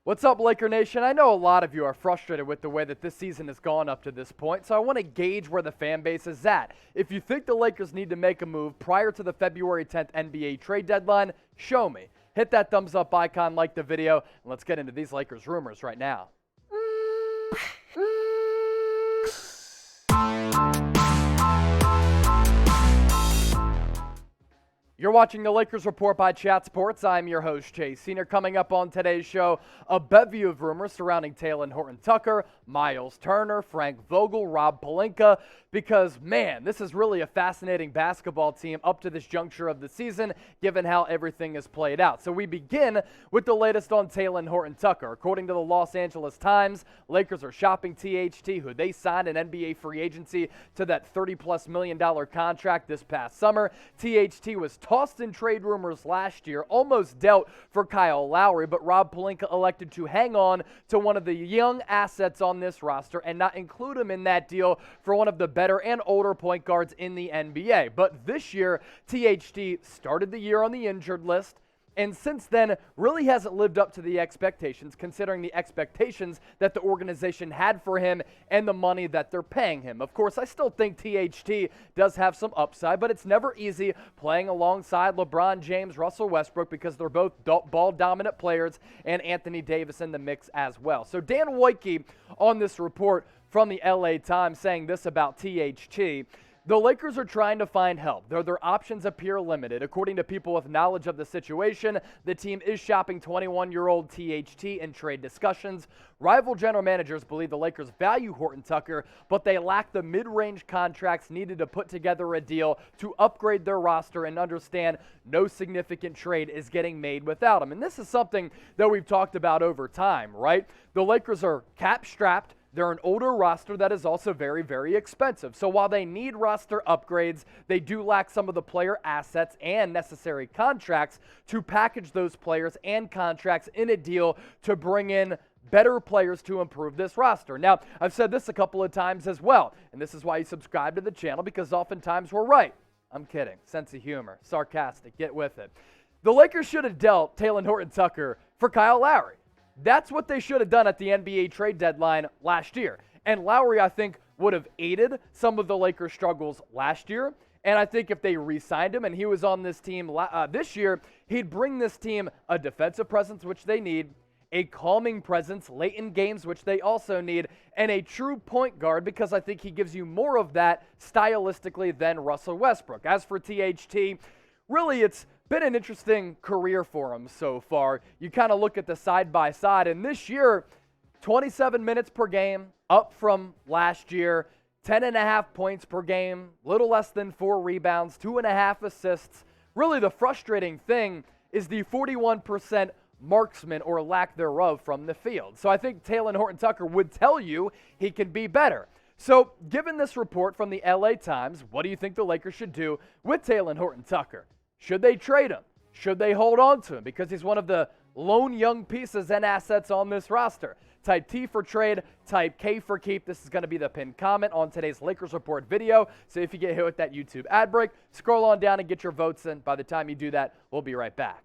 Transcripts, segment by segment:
What's up, Laker Nation? I know a lot of you are frustrated with the way that this season has gone up to this point, so I want to gauge where the fan base is at. If you think the Lakers need to make a move prior to the February 10th NBA trade deadline, show me. Hit that thumbs up icon, like the video, and let's get into these Lakers rumors right now. You're watching the Lakers Report by Chat Sports. I'm your host, Chase Senior. Coming up on today's show, a bevy of rumors surrounding Talen Horton-Tucker, Myles Turner, Frank Vogel, Rob Pelinka, because, man, this is really a fascinating basketball team up to this juncture of the season, given how everything is played out. So we begin with the latest on Talen Horton-Tucker. According to the Los Angeles Times, Lakers are shopping THT, who they signed an NBA free agency to that $30+ million contract this past summer. THT was tossed in trade rumors last year, almost dealt for Kyle Lowry, but Rob Pelinka elected to hang on to one of the young assets on this roster and not include him in that deal for one of the better and older point guards in the NBA. But this year, THT started the year on the injured list, and since then really hasn't lived up to the expectations, considering the expectations that the organization had for him and the money that they're paying him. Of course, I still think THT does have some upside, but it's never easy playing alongside LeBron James, Russell Westbrook, because they're both ball-dominant players, and Anthony Davis in the mix as well. So Dan Woike on this report from the LA Times saying this about THT. The Lakers are trying to find help, though their options appear limited. According to people with knowledge of the situation, the team is shopping 21-year-old THT in trade discussions. Rival general managers believe the Lakers value Horton-Tucker, but they lack the mid-range contracts needed to put together a deal to upgrade their roster and understand no significant trade is getting made without him. And this is something that we've talked about over time, right? The Lakers are cap-strapped. They're an older roster that is also very, very expensive. So while they need roster upgrades, they do lack some of the player assets and necessary contracts to package those players and contracts in a deal to bring in better players to improve this roster. Now, I've said this a couple of times as well, and this is why you subscribe to the channel, because oftentimes we're right. I'm kidding. Sense of humor. Sarcastic. Get with it. The Lakers should have dealt Talen Horton-Tucker for Kyle Lowry. That's what they should have done at the NBA trade deadline last year. And Lowry, I think, would have aided some of the Lakers' struggles last year. And I think if they re-signed him and he was on this team this year, he'd bring this team a defensive presence, which they need, a calming presence late in games, which they also need, and a true point guard, because I think he gives you more of that stylistically than Russell Westbrook. As for THT, really it's been an interesting career for him so far. You kind of look at the side-by-side, and this year, 27 minutes per game, up from last year, 10.5 points per game, little less than 4 rebounds, 2.5 assists. Really the frustrating thing is the 41% marksman or lack thereof from the field. So I think Talen Horton-Tucker would tell you he can be better. So given this report from the LA Times, what do you think the Lakers should do with Talen Horton-Tucker? Should they trade him? Should they hold on to him? Because he's one of the lone young pieces and assets on this roster. Type T for trade, type K for keep. This is going to be the pinned comment on today's Lakers Report video. So if you get hit with that YouTube ad break, scroll on down and get your votes in. By the time you do that, we'll be right back.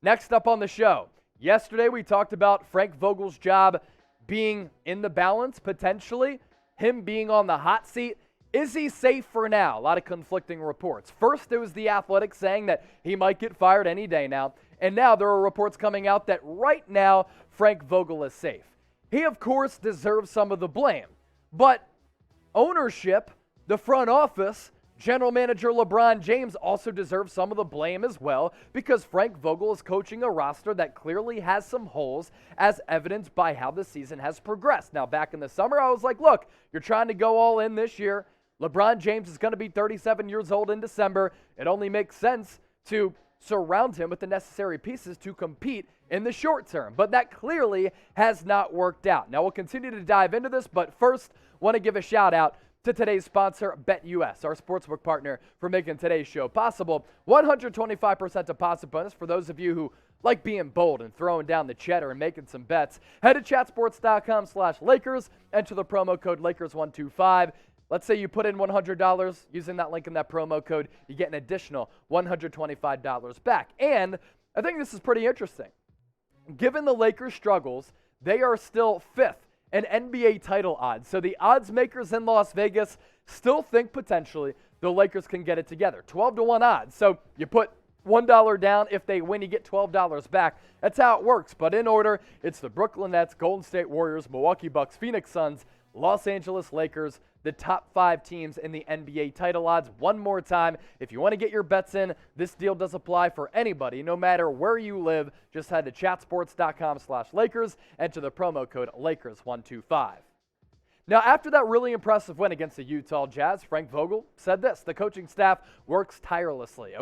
Next up on the show, yesterday we talked about Frank Vogel's job being in the balance, potentially, him being on the hot seat. Is he safe for now? A lot of conflicting reports. First, it was The Athletic saying that he might get fired any day now. And now there are reports coming out that right now, Frank Vogel is safe. He, of course, deserves some of the blame. But ownership, the front office, general manager LeBron James also deserves some of the blame as well, because Frank Vogel is coaching a roster that clearly has some holes, as evidenced by how the season has progressed. Now, back in the summer, I was like, look, you're trying to go all in this year. LeBron James is going to be 37 years old in December. It only makes sense to surround him with the necessary pieces to compete in the short term. But that clearly has not worked out. Now, we'll continue to dive into this, but first, want to give a shout out to today's sponsor, BetUS, our sportsbook partner, for making today's show possible. 125% deposit bonus for those of you who like being bold and throwing down the cheddar and making some bets. Head to chatsports.com/Lakers, enter the promo code Lakers125. Let's say you put in $100 using that link in that promo code, you get an additional $125 back. And I think this is pretty interesting. given the Lakers' struggles, they are still 5th in NBA title odds. So the odds makers in Las Vegas still think potentially the Lakers can get it together. 12-1 odds. So you put $1 down. If they win, you get $12 back. That's how it works. But in order, it's the Brooklyn Nets, Golden State Warriors, Milwaukee Bucks, Phoenix Suns, Los Angeles Lakers, the top 5 teams in the NBA title odds. One more time, if you want to get your bets in, this deal does apply for anybody, no matter where you live. Just head to chatsports.com/Lakers, enter the promo code Lakers125. Now, after that really impressive win against the Utah Jazz, Frank Vogel said this: the coaching staff works tirelessly,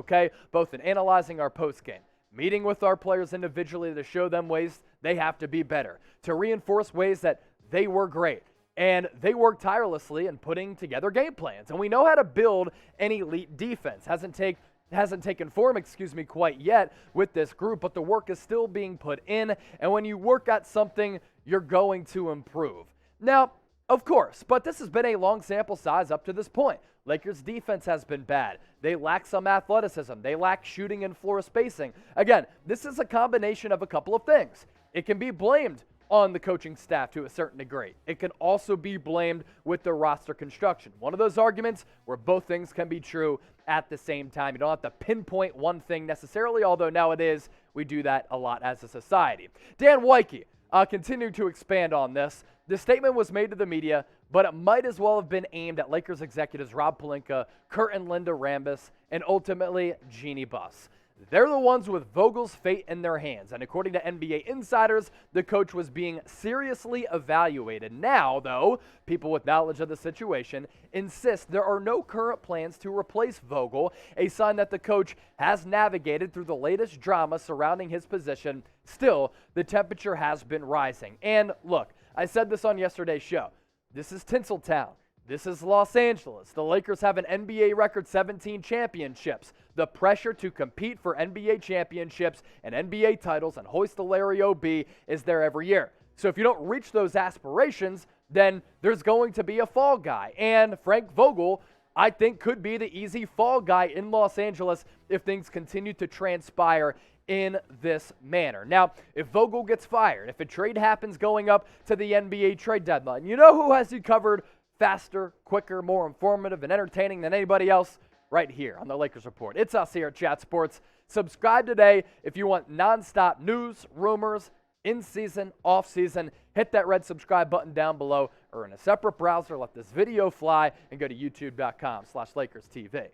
both in analyzing our postgame, meeting with our players individually to show them ways they have to be better, to reinforce ways that they were great. And they work tirelessly in putting together game plans. And we know how to build an elite defense. Hasn't taken form, quite yet with this group, but the work is still being put in. And when you work at something, you're going to improve. Now, of course, but this has been a long sample size up to this point. Lakers' defense has been bad. They lack some athleticism. They lack shooting and floor spacing. Again, this is a combination of a couple of things. It can be blamed on the coaching staff to a certain degree. It can also be blamed with the roster construction. One of those arguments where both things can be true at the same time. You don't have to pinpoint one thing necessarily, although nowadays we do that a lot as a society. Dan Woike continued to expand on this. The statement was made to the media, but it might as well have been aimed at Lakers executives Rob Pelinka, Kurt and Linda Rambis, and ultimately Jeannie Buss. They're the ones with Vogel's fate in their hands, and according to NBA insiders, the coach was being seriously evaluated. Now, though, people with knowledge of the situation insist there are no current plans to replace Vogel, a sign that the coach has navigated through the latest drama surrounding his position. Still, the temperature has been rising. And look, I said this on yesterday's show. This is Tinseltown. This is Los Angeles. The Lakers have an NBA record 17 championships. The pressure to compete for NBA championships and NBA titles and hoist the Larry O.B. is there every year. So if you don't reach those aspirations, then there's going to be a fall guy. And Frank Vogel, I think, could be the easy fall guy in Los Angeles if things continue to transpire in this manner. Now, if Vogel gets fired, if a trade happens going up to the NBA trade deadline, you know who has you covered faster, quicker, more informative, and entertaining than anybody else? Right here on the Lakers Report. It's us here at Chat Sports. Subscribe today if you want nonstop news, rumors, in-season, off-season. Hit that red subscribe button down below or in a separate browser. Let this video fly and go to youtube.com/LakersTV.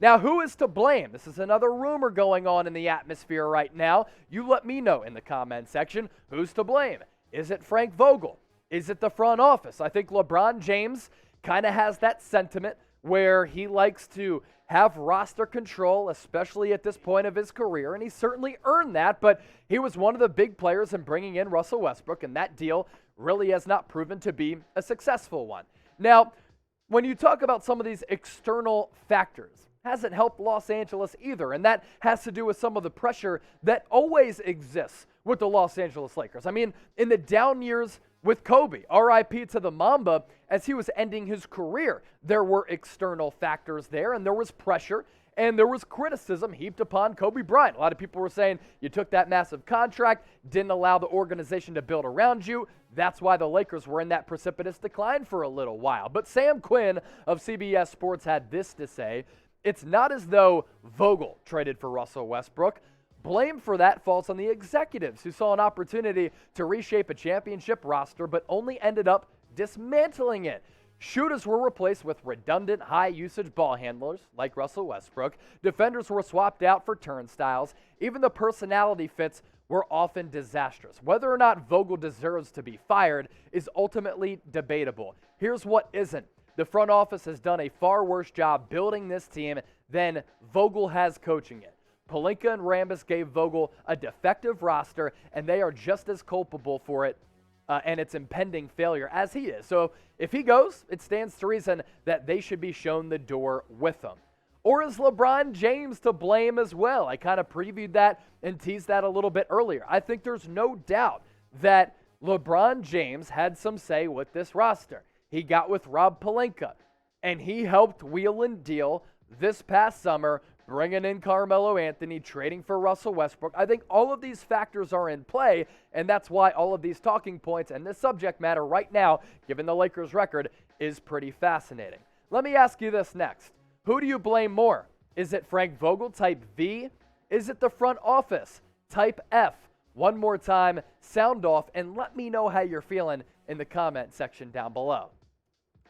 Now, who is to blame? This is another rumor going on in the atmosphere right now. You let me know in the comment section. Who's to blame? Is it Frank Vogel? Is it the front office? I think LeBron James kind of has that sentiment where he likes to have roster control, especially at this point of his career, and he certainly earned that, but he was one of the big players in bringing in Russell Westbrook, and that deal really has not proven to be a successful one. Now, when you talk about some of these external factors, hasn't helped Los Angeles either, and that has to do with some of the pressure that always exists with the Los Angeles Lakers. I mean, in the down years with Kobe, RIP to the Mamba, as he was ending his career, there were external factors there, and there was pressure, and there was criticism heaped upon Kobe Bryant. A lot of people were saying, you took that massive contract, didn't allow the organization to build around you. That's why the Lakers were in that precipitous decline for a little while. But Sam Quinn of CBS Sports had this to say: it's not as though Vogel traded for Russell Westbrook. Blame for that falls on the executives who saw an opportunity to reshape a championship roster but only ended up dismantling it. Shooters were replaced with redundant, high-usage ball handlers like Russell Westbrook. Defenders were swapped out for turnstiles. Even the personality fits were often disastrous. Whether or not Vogel deserves to be fired is ultimately debatable. Here's what isn't. The front office has done a far worse job building this team than Vogel has coaching it. Pelinka and Rambis gave Vogel a defective roster, and they are just as culpable for it and its impending failure as he is. So if he goes, it stands to reason that they should be shown the door with him. Or is LeBron James to blame as well? I kind of previewed that and teased that a little bit earlier. I think there's no doubt that LeBron James had some say with this roster. He got with Rob Pelinka, and he helped wheel and deal this past summer bringing in Carmelo Anthony, trading for Russell Westbrook. I think all of these factors are in play, and that's why all of these talking points and this subject matter right now, given the Lakers' record, is pretty fascinating. Let me ask you this next. Who do you blame more? Is it Frank Vogel, type V? Is it the front office, type F? One more time, sound off, and let me know how you're feeling in the comment section down below.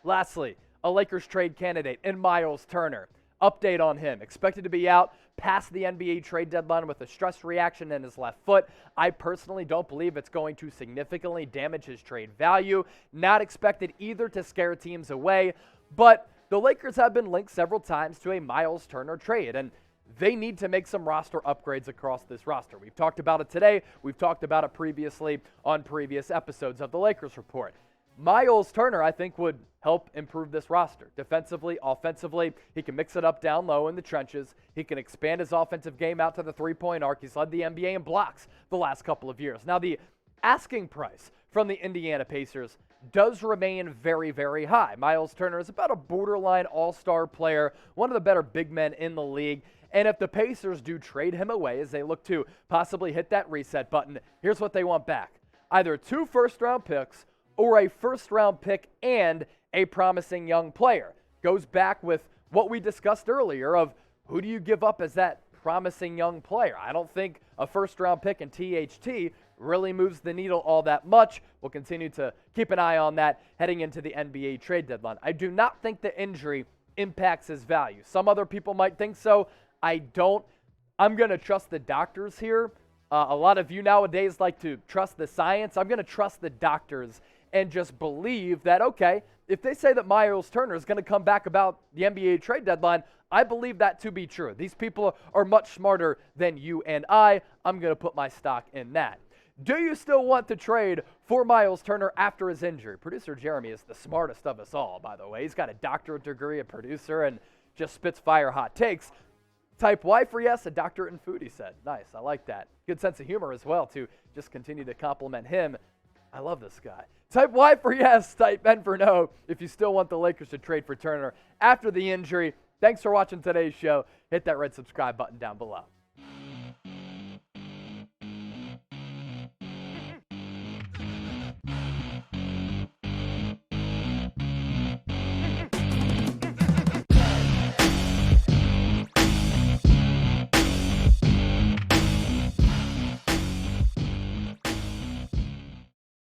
Lastly, a Lakers trade candidate in Myles Turner. Update on him. Expected to be out past the NBA trade deadline with a stress reaction in his left foot. I personally don't believe it's going to significantly damage his trade value. Not expected either to scare teams away, but the Lakers have been linked several times to a Myles Turner trade, and they need to make some roster upgrades across this roster. We've talked about it today. We've talked about it previously on previous episodes of the Lakers Report. Myles Turner, I think, would help improve this roster. Defensively, offensively, he can mix it up down low in the trenches. He can expand his offensive game out to the three-point arc. He's led the NBA in blocks the last couple of years. Now, the asking price from the Indiana Pacers does remain very, very high. Myles Turner is about a borderline all-star player, one of the better big men in the league. And if the Pacers do trade him away as they look to possibly hit that reset button, here's what they want back. Either 2 first-round picks or a first-round pick and a promising young player. Goes back with what we discussed earlier of who do you give up as that promising young player. I don't think a first-round pick in THT really moves the needle all that much. We'll continue to keep an eye on that heading into the NBA trade deadline. I do not think the injury impacts his value. Some other people might think so. I don't. I'm going to trust the doctors here. A lot of you nowadays like to trust the science. I'm going to trust the doctors and just believe that, okay, if they say that Myles Turner is going to come back about the NBA trade deadline, I believe that to be true. These people are much smarter than you and I. I'm going to put my stock in that. Do you still want to trade for Myles Turner after his injury? Producer Jerami is the smartest of us all, by the way. He's got a doctorate degree, a producer, and just spits fire hot takes. Type Y for yes, a doctorate in food, he said. Nice, I like that. Good sense of humor as well to just continue to compliment him. I love this guy. Type Y for yes, type N for no if you still want the Lakers to trade for Turner after the injury. Thanks for watching today's show. Hit that red subscribe button down below.